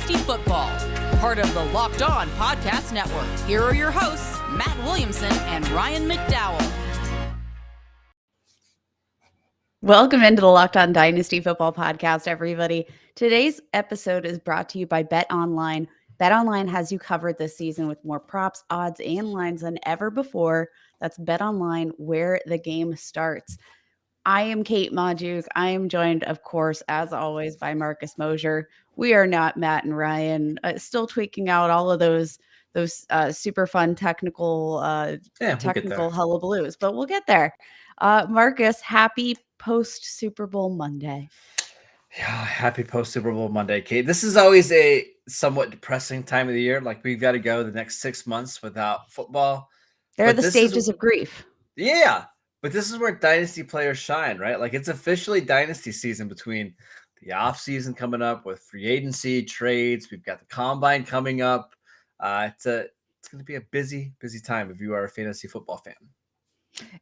Dynasty Football, part of the Locked On Podcast Network. Here are your hosts, Matt Williamson and Ryan McDowell. Welcome into the Locked On Dynasty Football Podcast, everybody. Today's episode is brought to you by BetOnline. BetOnline has you covered this season with more props, odds, and lines than ever before. That's BetOnline, where the game starts. I am Kate Madgziuk. I am joined, of course, as always, by Marcus Mosher. We are not Matt and Ryan. Still tweaking out all of those super fun technical hullabaloos, but we'll get there. Marcus, happy post Super Bowl Monday. Yeah, happy post Super Bowl Monday, Kate. This is always a somewhat depressing time of the year. Like, we've got to go the next 6 months without football. There are the stages of grief. Yeah, but this is where Dynasty players shine, right? Like, it's officially Dynasty season between the off season coming up with free agency, trades. We've got the combine coming up. It's going to be a busy time if you are a fantasy football fan.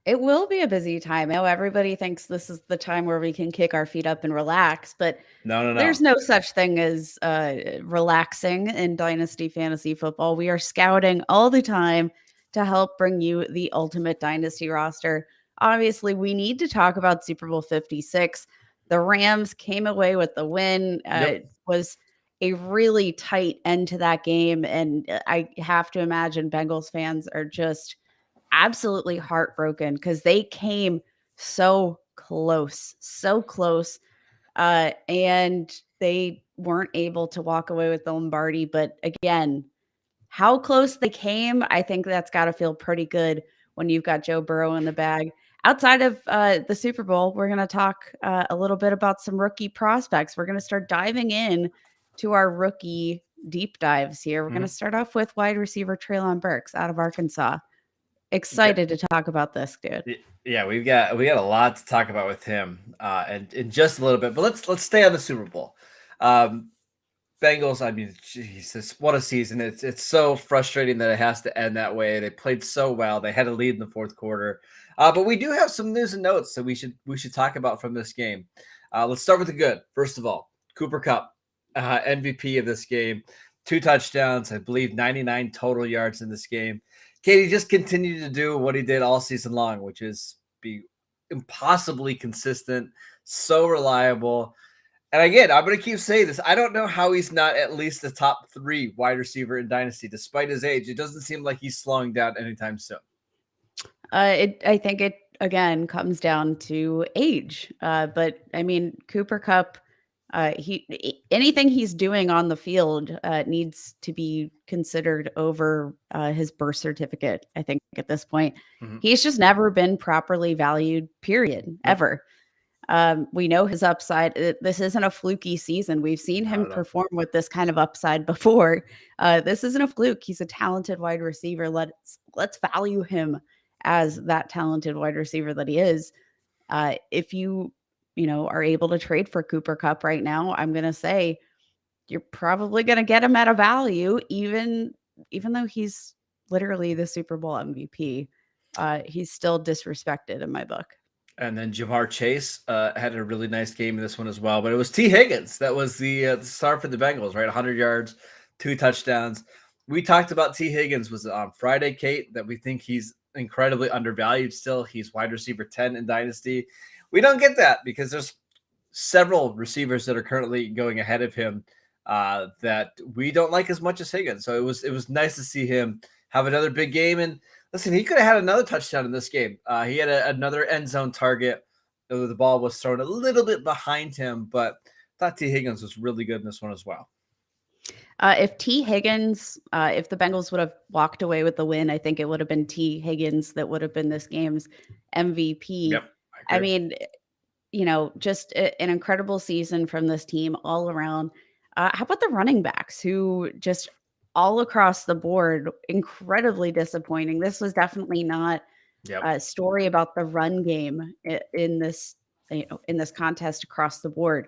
It will be a busy time. I know everybody thinks this is the time where we can kick our feet up and relax, but no. There's no such thing as relaxing in Dynasty Fantasy Football. We are scouting all the time to help bring you the ultimate Dynasty roster. Obviously, we need to talk about Super Bowl 56. The Rams came away with the win. It was a really tight end to that game, and I have to imagine Bengals fans are just absolutely heartbroken because they came so close, and they weren't able to walk away with the Lombardi. But again, how close they came, I think that's got to feel pretty good when you've got Joe Burrow in the bag. Outside of the Super Bowl, we're going to talk a little bit about some rookie prospects. We're going to start diving in to our rookie deep dives here. We're going to start off with wide receiver Treylon Burks out of Arkansas. Excited to talk about this, dude. Yeah, we got a lot to talk about with him, and in just a little bit. But let's stay on the Super Bowl. Bengals, I mean, Jesus, what a season! It's so frustrating that it has to end that way. They played so well. They had a lead in the fourth quarter, but we do have some news and notes that we should talk about from this game. Let's start with the good. First of all, Cooper Kupp, MVP of this game, 2 touchdowns, I believe 99 total yards in this game. Katie just continued to do what he did all season long, which is be impossibly consistent, so reliable. And again, I'm going to keep saying this. I don't know how he's not at least the top 3 wide receiver in Dynasty, despite his age. It doesn't seem like he's slowing down anytime soon. I think it, again, comes down to age. But, I mean, Cooper Kupp, anything he's doing on the field needs to be considered over his birth certificate. I think at this point, he's just never been properly valued, period, ever. We know his upside. This isn't a fluky season. We've seen him perform with this kind of upside before. This isn't a fluke. He's a talented wide receiver. Let's value him as that talented wide receiver that he is. If you are able to trade for Cooper Kupp right now, I'm going to say you're probably going to get him at a value, even though he's literally the Super Bowl MVP. He's still disrespected in my book. And then Jamar Chase had a really nice game in this one as well. But it was T. Higgins that was the star for the Bengals, right? 100 yards, 2 touchdowns. We talked about T. Higgins was on Friday, Kate, that we think he's incredibly undervalued still. He's wide receiver 10 in Dynasty. We don't get that because there's several receivers that are currently going ahead of him that we don't like as much as Higgins. So it was nice to see him have another big game. And listen, he could have had another touchdown in this game. He had another end zone target. The ball was thrown a little bit behind him, but I thought T. Higgins was really good in this one as well. If T. Higgins, if the Bengals would have walked away with the win, I think it would have been T. Higgins that would have been this game's MVP. Yep, I mean, just an incredible season from this team all around. How about the running backs who just all across the board, incredibly disappointing. This was definitely not a story about the run game in this contest across the board.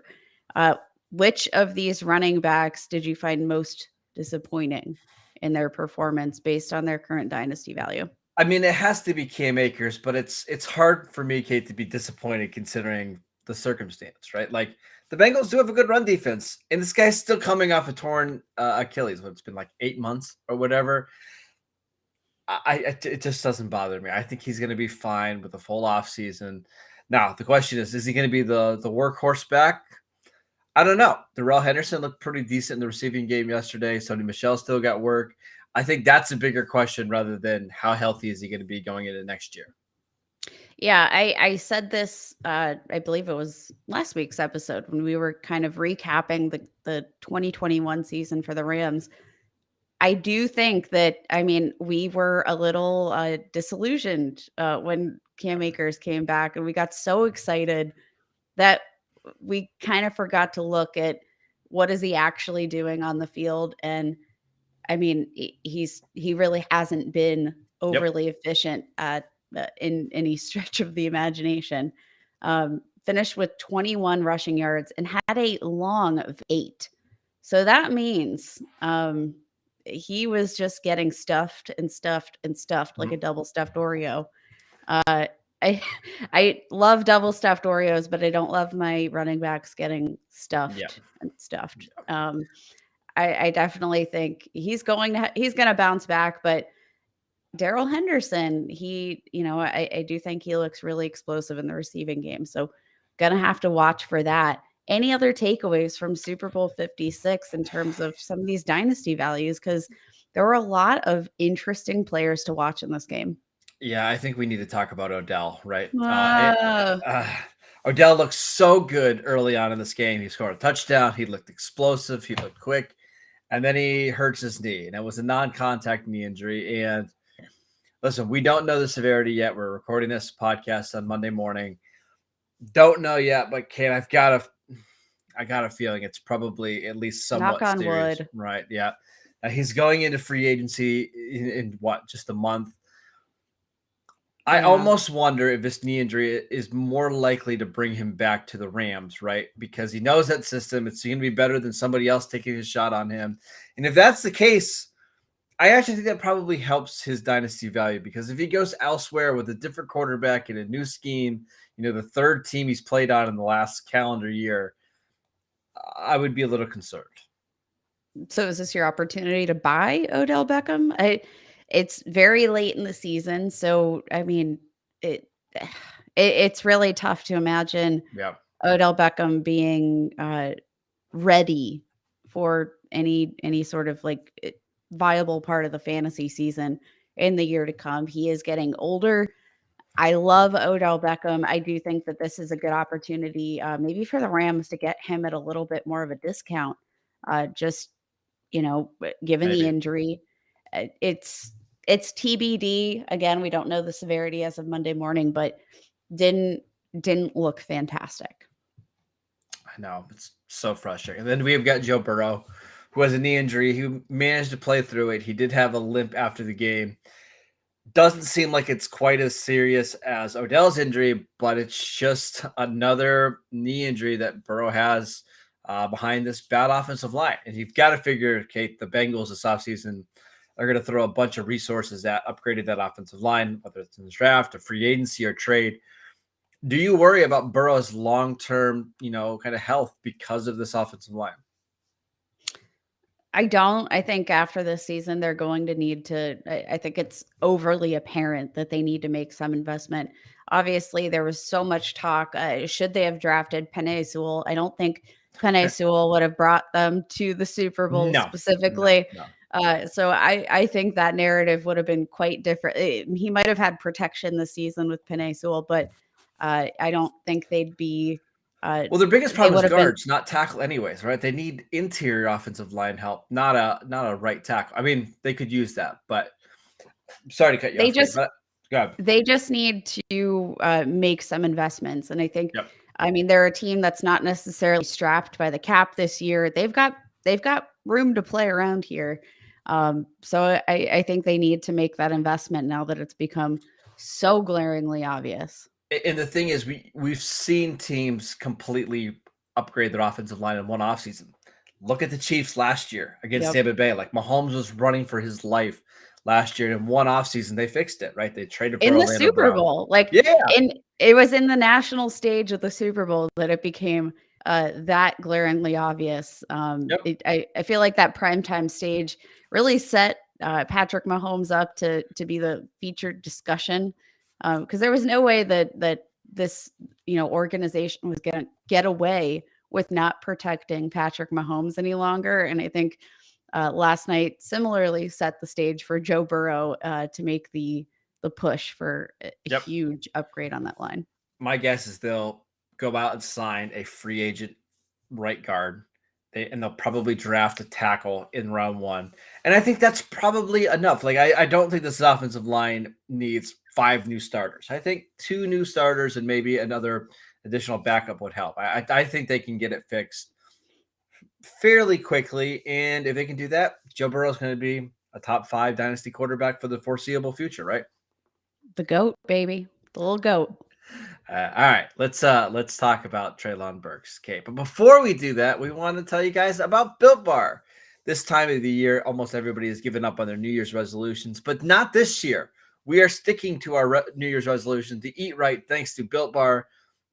Which of these running backs did you find most disappointing in their performance based on their current dynasty value? I mean, it has to be Cam Akers, but it's hard for me, Kate, to be disappointed considering the circumstance, right? Like the Bengals do have a good run defense, and this guy's still coming off a torn Achilles. It's been like 8 months or whatever. It just doesn't bother me. I think he's going to be fine with a full off season. Now the question is he going to be the workhorse back? I don't know. Darrell Henderson looked pretty decent in the receiving game yesterday. Sony Michel still got work. I think that's a bigger question rather than how healthy is he going to be going into next year. Yeah, I said this, I believe it was last week's episode when we were kind of recapping the 2021 season for the Rams. I do think that, I mean, we were a little disillusioned when Cam Akers came back, and we got so excited that we kind of forgot to look at what is he actually doing on the field. And I mean, he really hasn't been overly efficient at in any stretch of the imagination. Finished with 21 rushing yards and had a long of 8. So that means he was just getting stuffed and stuffed and stuffed like a double stuffed Oreo. I love double stuffed Oreos, but I don't love my running backs getting stuffed and stuffed. I definitely think he's going to bounce back, but Darrell Henderson, I do think he looks really explosive in the receiving game. So gonna have to watch for that. Any other takeaways from Super Bowl 56 in terms of some of these dynasty values? Because there were a lot of interesting players to watch in this game. Yeah, I think we need to talk about Odell, right? Odell looked so good early on in this game. He scored a touchdown. He looked explosive. He looked quick. And then he hurts his knee. And it was a non-contact knee injury. And listen, we don't know the severity yet. We're recording this podcast on Monday morning. Don't know yet, but I got a feeling it's probably at least somewhat knock on serious. wood. Right, yeah. He's going into free agency in what, just a month? I almost wonder if this knee injury is more likely to bring him back to the Rams, right? Because he knows that system. It's going to be better than somebody else taking a shot on him. And if that's the case, I actually think that probably helps his dynasty value, because if he goes elsewhere with a different quarterback in a new scheme, the third team he's played on in the last calendar year, I would be a little concerned. So is this your opportunity to buy Odell Beckham? It's very late in the season, so I mean, it's really tough to imagine Odell Beckham being ready for any sort of like viable part of the fantasy season in the year to come. He is getting older. I love Odell Beckham. I do think that this is a good opportunity, maybe for the Rams to get him at a little bit more of a discount. Just given the injury, it's TBD. Again, we don't know the severity as of Monday morning, but didn't look fantastic. I know, it's so frustrating. And then we've got Joe Burrow, who has a knee injury. He managed to play through it. He did have a limp after the game. Doesn't seem like it's quite as serious as Odell's injury, but it's just another knee injury that Burrow has behind this bad offensive line. And you've got to figure, Kate, the Bengals this offseason are going to throw a bunch of resources at upgrading that offensive line, whether it's in the draft, a free agency, or trade. Do you worry about Burrow's long-term, kind of health because of this offensive line? I don't. I think after this season, they're going to need to, I think it's overly apparent that they need to make some investment. Obviously, there was so much talk. Should they have drafted Penei Sewell? I don't think Penei Sewell would have brought them to the Super Bowl specifically. No. So I think that narrative would have been quite different. He might have had protection this season with Penei Sewell, but I don't think they'd be. Well, their biggest problem is guards, not tackle anyways, right? They need interior offensive line help, not a right tackle. I mean, they could use that, but sorry to cut you off. They just need to make some investments. And I think, I mean, they're a team that's not necessarily strapped by the cap this year. They've got room to play around here. So I think they need to make that investment now that it's become so glaringly obvious. And the thing is, we've seen teams completely upgrade their offensive line in one offseason. Look at the Chiefs last year against Tampa Bay. Like, Mahomes was running for his life last year. In one offseason, they fixed it, right? They traded for in the Super Bowl. Like, It was in the national stage of the Super Bowl that it became that glaringly obvious. Yep. I feel like that primetime stage really set Patrick Mahomes up to be the featured discussion, because there was no way that this organization was going to get away with not protecting Patrick Mahomes any longer. And I think last night similarly set the stage for Joe Burrow to make the push for a Yep. huge upgrade on that line. My guess is they'll go out and sign a free agent right guard. And they'll probably draft a tackle in round 1. And I think that's probably enough. Like, I don't think this offensive line needs 5 new starters. I think 2 new starters and maybe another additional backup would help. I think they can get it fixed fairly quickly. And if they can do that, Joe Burrow is going to be a top 5 dynasty quarterback for the foreseeable future, right? The GOAT, baby. The little GOAT. All right, let's talk about Treylon Burks. Okay, but before we do that, we want to tell you guys about Built Bar. This time of the year, almost everybody has given up on their New Year's resolutions, but not this year. We are sticking to our New Year's resolution to eat right, thanks to Built Bar,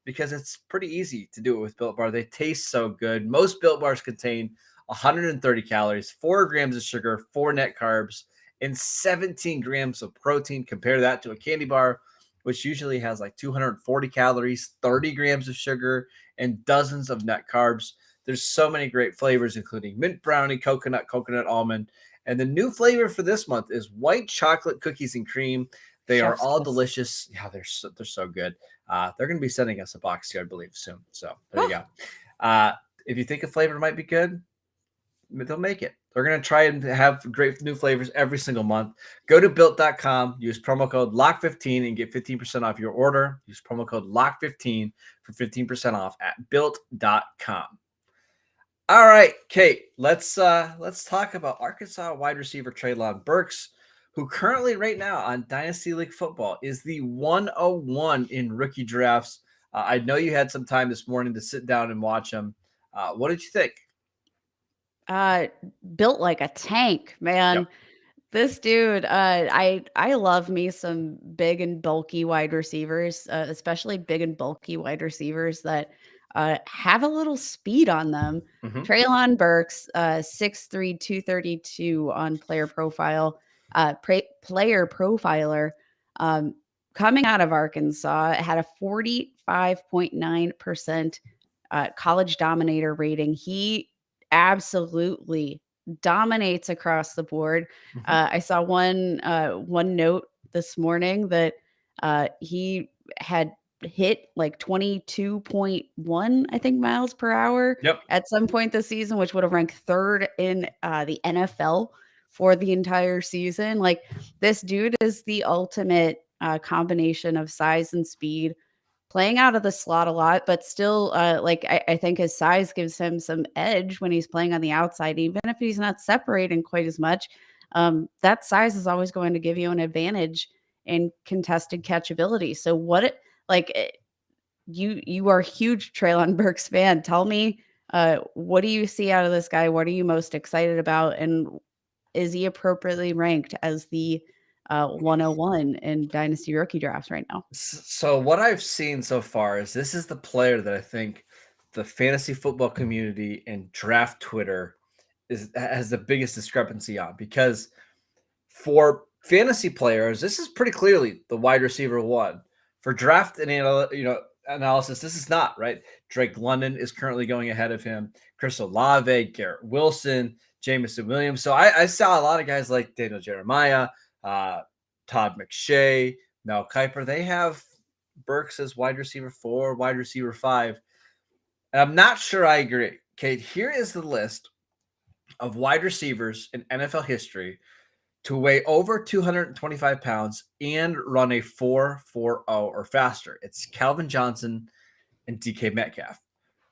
because it's pretty easy to do it with Built Bar. They taste so good. Most Built Bars contain 130 calories, 4 grams of sugar, 4 net carbs, and 17 grams of protein. Compare that to a candy bar, which usually has like 240 calories, 30 grams of sugar, and dozens of net carbs. There's so many great flavors, including mint brownie, coconut almond. And the new flavor for this month is white chocolate cookies and cream. They are all delicious. Yeah, they're so good. They're going to be sending us a box here, I believe, soon. So there you go. If you think a flavor might be good, they'll make it. They're going to try and have great new flavors every single month. Go to Built.com, use promo code LOCK15 and get 15% off your order. Use promo code LOCK15 for 15% off at Built.com. All right, Kate, let's talk about Arkansas wide receiver Treylon Burks, who currently right now on Dynasty League Football is the 101 in rookie drafts. I know you had some time this morning to sit down and watch him. What did you think? Built like a tank, man. Yep. This dude, I love me some big and bulky wide receivers, especially big and bulky wide receivers that have a little speed on them. Mm-hmm. Treylon Burks, 6'3", 232 on Player Profile, Player Profiler, coming out of Arkansas, had a 45.9% college dominator rating. He absolutely dominates across the board. Mm-hmm. I saw one note this morning that he had hit like 22.1, I think, miles per hour at some point this season, which would have ranked 3rd in the NFL for the entire season. Like, this dude is the ultimate combination of size and speed, playing out of the slot a lot, but still, I think his size gives him some edge when he's playing on the outside, even if he's not separating quite as much. That size is always going to give you an advantage in contested catchability. So you are a huge Treylon Burks fan. Tell me, what do you see out of this guy? What are you most excited about? And is he appropriately ranked as the 101 in Dynasty rookie drafts right now? So what I've seen so far is this is the player that I think the fantasy football community and draft Twitter has the biggest discrepancy on, because for fantasy players, this is pretty clearly the wide receiver 1. For draft and analysis, this is not, right? Drake London is currently going ahead of him. Chris Olave, Garrett Wilson, Jamison Williams. So I saw a lot of guys like Daniel Jeremiah, Todd McShay, Mel Kiper. They have Burks as wide receiver 4, wide receiver 5. And I'm not sure I agree. Kate, here is the list of wide receivers in NFL history to weigh over 225 pounds and run a 4.40 or faster. It's Calvin Johnson and DK Metcalf.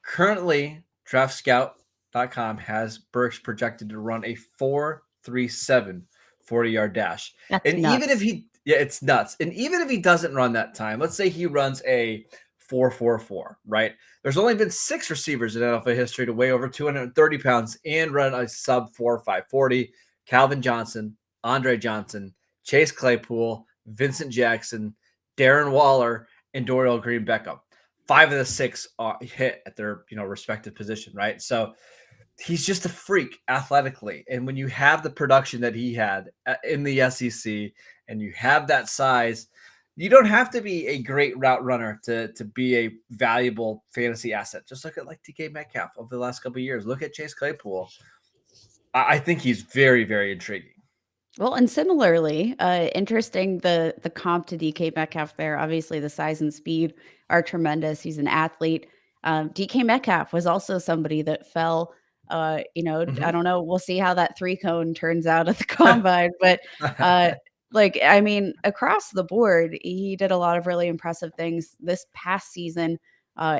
Currently, DraftScout.com has Burks projected to run a 4.37 40-yard dash. That's nuts. It's nuts. And even if he doesn't run that time, let's say he runs a 4.44, right? There's only been 6 receivers in NFL history to weigh over 230 pounds and run a sub 4.540. Calvin Johnson, Andre Johnson, Chase Claypool, Vincent Jackson, Darren Waller, and Dorial Green Beckham. 5 of the 6 hit at their respective position, right? So he's just a freak athletically. And when you have the production that he had in the SEC and you have that size, you don't have to be a great route runner to be a valuable fantasy asset. Just look at like DK Metcalf over the last couple of years. Look at Chase Claypool. I think he's very, very intriguing. Well, and similarly, interesting the comp to DK Metcalf there. Obviously, the size and speed are tremendous. He's an athlete. DK Metcalf was also somebody that fell. I don't know. We'll see how that 3-cone turns out at the combine, but I mean, across the board, he did a lot of really impressive things this past season.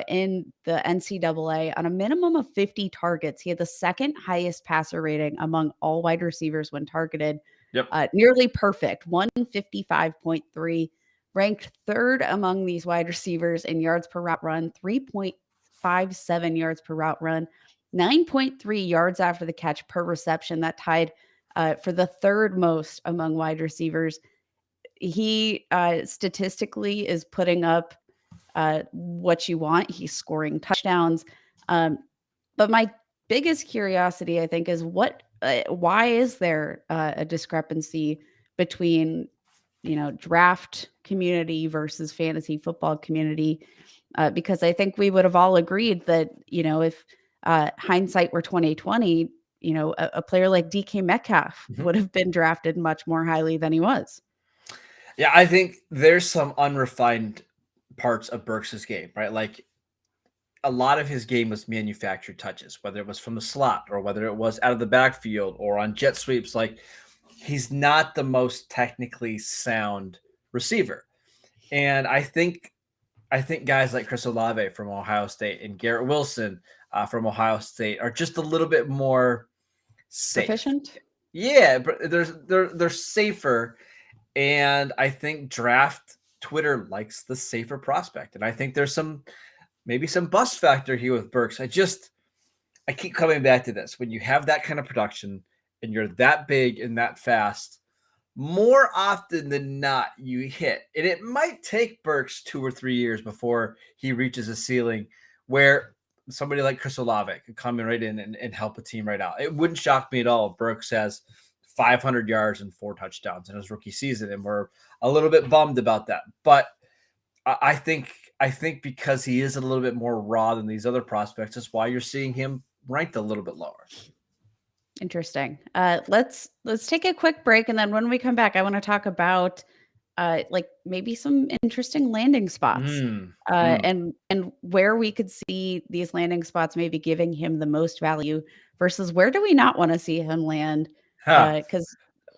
In the NCAA on a minimum of 50 targets. He had the second highest passer rating among all wide receivers when targeted. Yep. Nearly perfect, 155.3, ranked third among these wide receivers in yards per route run, 3.57 yards per route run, 9.3 yards after the catch per reception. That tied for the third most among wide receivers. He statistically is putting up what you want. He's scoring touchdowns. But my biggest curiosity, I think, is why is there a discrepancy between, draft community versus fantasy football community? Because I think we would have all agreed that, if hindsight were 2020, a player like DK Metcalf would have been drafted much more highly than he was. Yeah, I think there's some unrefined parts of Burks' game, right? Like a lot of his game was manufactured touches, whether it was from the slot or whether it was out of the backfield or on jet sweeps. Like he's not the most technically sound receiver. And I think guys like Chris Olave from Ohio State and Garrett Wilson from Ohio State are just a little bit more safe. Sufficient? Yeah, but they're safer. And I think draft Twitter likes the safer prospect. And I think there's maybe some bust factor here with Burks. I keep coming back to this. When you have that kind of production and you're that big and that fast, more often than not, you hit. And it might take Burks 2 or 3 years before he reaches a ceiling where somebody like Chris Olave could come in right in and help a team right out. It wouldn't shock me at all if Burks has 500 yards and 4 touchdowns in his rookie season, and we're a little bit bummed about that. But I think because he is a little bit more raw than these other prospects, that's why you're seeing him ranked a little bit lower. Interesting. Let's take a quick break, and then when we come back, I want to talk about maybe some interesting landing spots and where we could see these landing spots maybe giving him the most value versus where do we not want to see him land. Because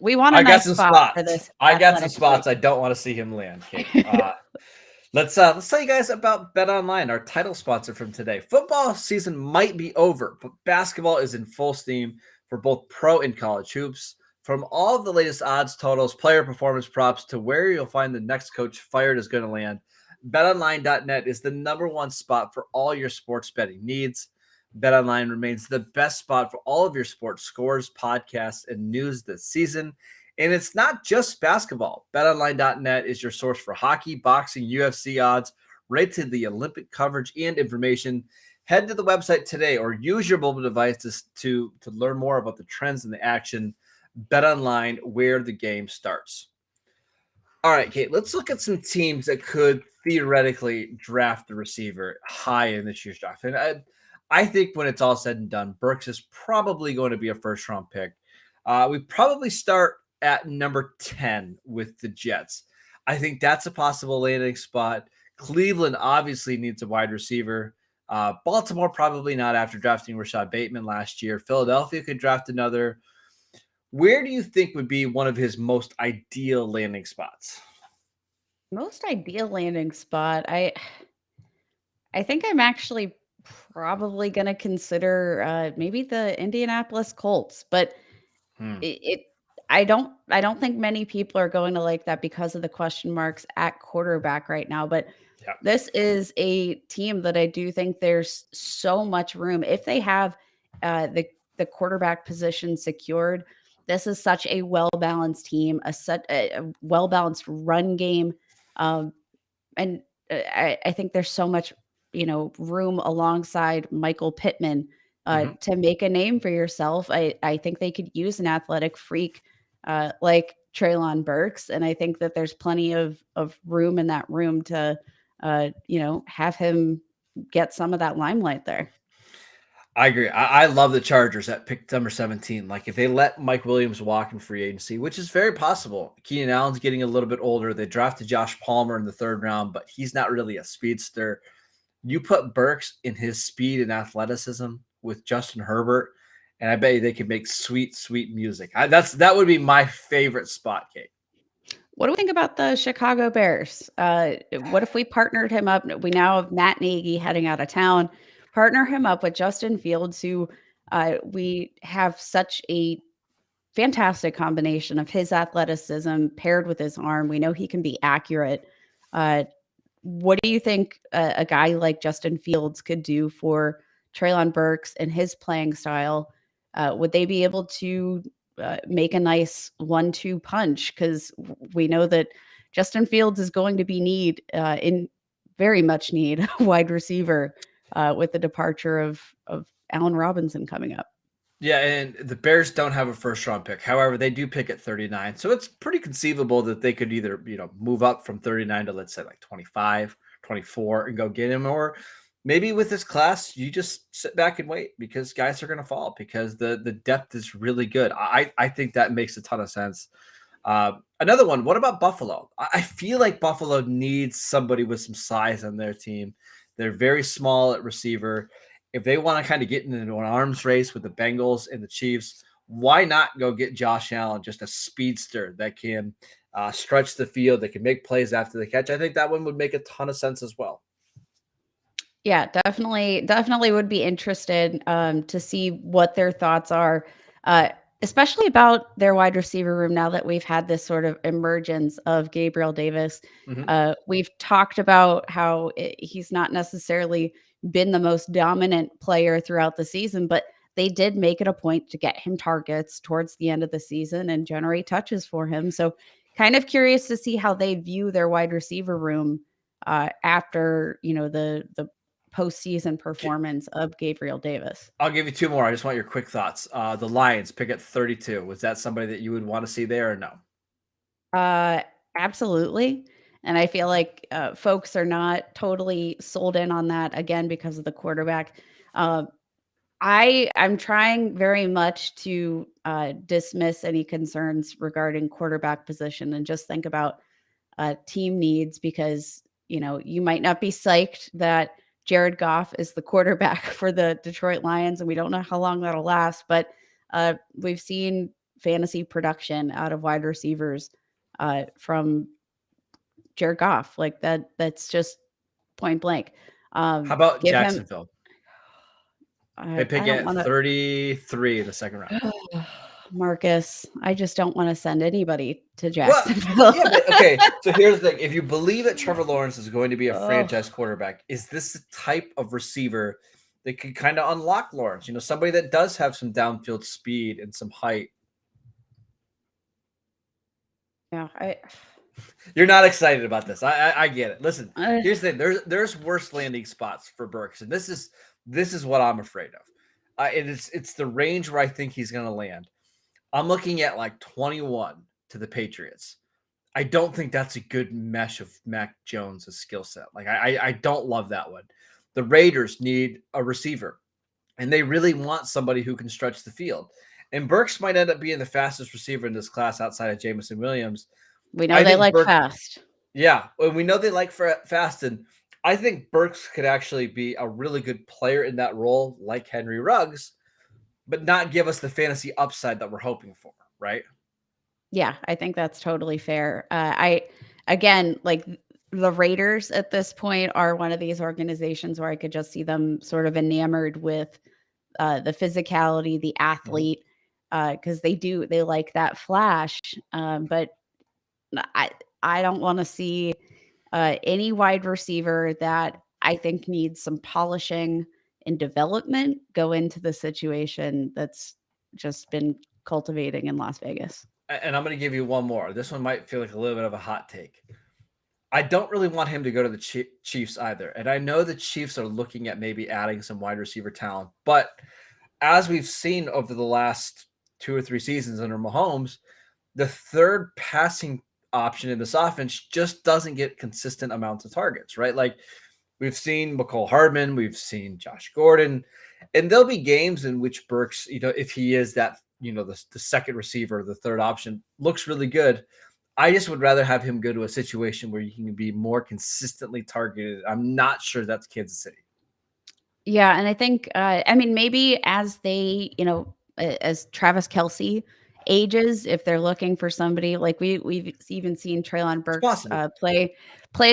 we want a nice spot for this. I got some spots I don't want to see him land. Kate. Let's tell you guys about BetOnline, our title sponsor from today. Football season might be over, but basketball is in full steam for both pro and college hoops. From all of the latest odds, totals, player performance props to where you'll find the next coach fired is going to land, BetOnline.net is the #1 spot for all your sports betting needs. BetOnline remains the best spot for all of your sports scores, podcasts, and news this season. And it's not just basketball. BetOnline.net is your source for hockey, boxing, UFC odds, right to the Olympic coverage and information. Head to the website today or use your mobile devices to learn more about the trends and the action. BetOnline, where the game starts. All right, Kate, let's look at some teams that could theoretically draft the receiver high in this year's draft. And I think when it's all said and done, Burks is probably going to be a first-round pick. We probably start at number 10 with the Jets. I think that's a possible landing spot. Cleveland obviously needs a wide receiver. Baltimore probably not after drafting Rashad Bateman last year. Philadelphia could draft another. Where do you think would be one of his most ideal landing spots? Most ideal landing spot. I think I'm actually probably going to consider maybe the Indianapolis Colts, but I don't think many people are going to like that because of the question marks at quarterback right now. But this is a team that I do think there's so much room if they have the quarterback position secured. This is such a well-balanced team, a well-balanced run game. And I think there's so much, room alongside Michael Pittman Mhm. to make a name for yourself. I think they could use an athletic freak like Treylon Burks, and I think that there's plenty of room in that room to, have him get some of that limelight there. I agree. I love the Chargers at pick number 17. Like if they let Mike Williams walk in free agency, which is very possible. Keenan Allen's getting a little bit older. They drafted Josh Palmer in the 3rd round, but he's not really a speedster. You put Burks in his speed and athleticism with Justin Herbert, and I bet you they could make sweet, sweet music. That would be my favorite spot, Kate. What do we think about the Chicago Bears? What if we partnered him up? We now have Matt Nagy heading out of town. Partner him up with Justin Fields, who we have such a fantastic combination of his athleticism paired with his arm. We know he can be accurate. Uh, what do you think a guy like Justin Fields could do for Treylon Burks and his playing style? Would they be able to make a nice 1-2 punch? Because we know that Justin Fields is going to be in very much need a wide receiver with the departure of Allen Robinson coming up. Yeah, and the Bears don't have a 1st-round pick. However, they do pick at 39. So it's pretty conceivable that they could either, move up from 39 to, let's say, like 25, 24 and go get him. Or maybe with this class, you just sit back and wait because guys are going to fall because the depth is really good. I think that makes a ton of sense. Another one, what about Buffalo? I feel like Buffalo needs somebody with some size on their team. They're very small at receiver. If they want to kind of get into an arms race with the Bengals and the Chiefs, why not go get Josh Allen, just a speedster that can stretch the field, that can make plays after the catch? I think that one would make a ton of sense as well. Yeah, definitely would be interested to see what their thoughts are, uh, especially about their wide receiver room now that we've had this sort of emergence of Gabriel Davis. Mhm. We've talked about how he's not necessarily been the most dominant player throughout the season, but they did make it a point to get him targets towards the end of the season and generate touches for him. So, kind of curious to see how they view their wide receiver room after the postseason performance of Gabriel Davis. I'll give you 2 more. I just want your quick thoughts. The Lions pick at 32. Was that somebody that you would want to see there or no? Uh, Absolutely. And I feel like folks are not totally sold in on that again because of the quarterback. Uh, I'm trying very much to dismiss any concerns regarding quarterback position and just think about team needs because you might not be psyched that Jared Goff is the quarterback for the Detroit Lions, and we don't know how long that'll last. But we've seen fantasy production out of wide receivers from Jared Goff, like that. That's just point blank. How about Give him. Jacksonville? They I pick don't at want 33 in the 2nd round. to. Marcus, I just don't want to send anybody to Well, Jacksonville. yeah, but okay. So here's the thing: if you believe that Trevor Lawrence is going to be a Oh, franchise quarterback, is this the type of receiver that could kind of unlock Lawrence? Somebody that does have some downfield speed and some height. yeah. You're not excited about this. I get it. Listen, I here's the thing: there's worse landing spots for Burks, and this is what I'm afraid of. And it's the range where I think he's going to land. I'm looking at like 21 to the Patriots. I don't think that's a good mesh of Mac Jones' skill set. Like I don't love that one. The Raiders need a receiver, and they really want somebody who can stretch the field. And Burks might end up being the fastest receiver in this class outside of Jameson Williams. We know I they think like Burks, fast. yeah, and we know they like fast, and I think Burks could actually be a really good player in that role, like Henry Ruggs, but not give us the fantasy upside that we're hoping for, right? Yeah, I think that's totally fair. I again, like the Raiders at this point are one of these organizations where I could just see them sort of enamored with the physicality, the Mhm. athlete, because they like that flash. But I I don't want to see any wide receiver that I think needs some polishing and development go into the situation that's just been cultivating in Las Vegas. And I'm going to give you one more. This one might feel like a little bit of a hot take. I don't really want him to go to the Chiefs either. And I know the Chiefs are looking at maybe adding some wide receiver talent, but as we've seen over the last 2 or 3 seasons under Mahomes, the third passing option in this offense just doesn't get consistent amounts of targets, right? Like we've seen McCole Hardman, we've seen Josh Gordon, and there'll be games in which Burks, if he is that, the second receiver, the third option, looks really good. I just would rather have him go to a situation where you can be more consistently targeted. I'm not sure that's Kansas City. Yeah, and I think, maybe as they, as Travis Kelce ages, if they're looking for somebody like we've even seen Treylon Burks play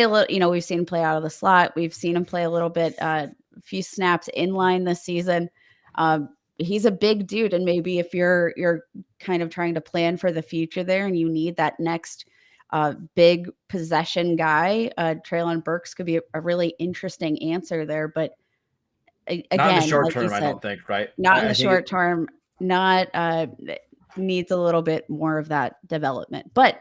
a little. We've seen him play out of the slot. We've seen him play a little bit, a few snaps in line this season. He's a big dude, and maybe if you're kind of trying to plan for the future there, and you need that next big possession guy, Treylon Burks could be a really interesting answer there, but. Again, not in the short like term, you said, I don't think, right? Not in the short term, not needs a little bit more of that development. But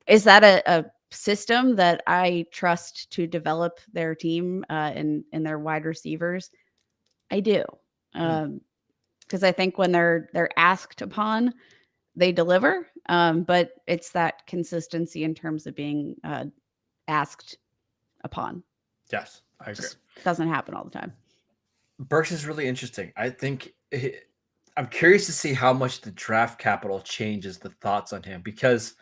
is that a system that I trust to develop their team and their wide receivers? I do. Because I think when they're asked upon, they deliver. But it's that consistency in terms of being asked upon. Yes, I agree. Just doesn't happen all the time. Burks is really interesting. I think I'm curious to see how much the draft capital changes the thoughts on him, because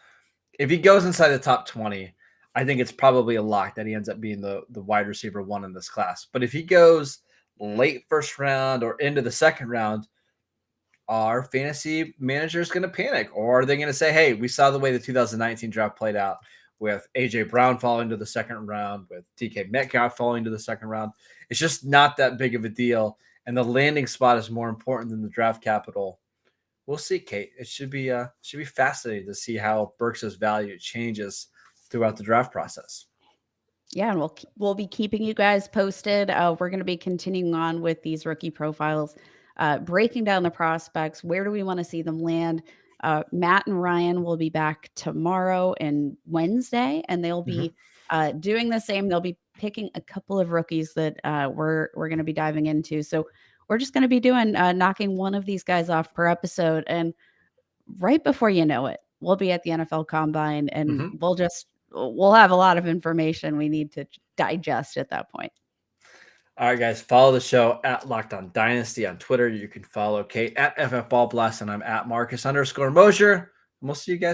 if he goes inside the top 20, I think it's probably a lock that he ends up being the wide receiver 1 in this class. But if he goes late first round or into the second round, are fantasy managers going to panic, or are they going to say, hey, we saw the way the 2019 draft played out with A.J. Brown falling to the second round, with DK Metcalf falling to the second round. It's just not that big of a deal, and the landing spot is more important than the draft capital. We'll see, Kate. It should be fascinating to see how Burks' value changes throughout the draft process. Yeah, and we'll be keeping you guys posted. We're going to be continuing on with these rookie profiles, breaking down the prospects. Where do we want to see them land? Matt and Ryan will be back tomorrow and Wednesday, and they'll be doing the same. They'll be picking a couple of rookies that we're going to be diving into. So we're just going to be doing knocking one of these guys off per episode, and right before you know it, we'll be at the NFL Combine, and we'll have a lot of information we need to digest at that point. All right, guys, follow the show at Locked On Dynasty on Twitter. You can follow Kate at FF Ball Blast, and I'm at Marcus _Mosher. We'll see you guys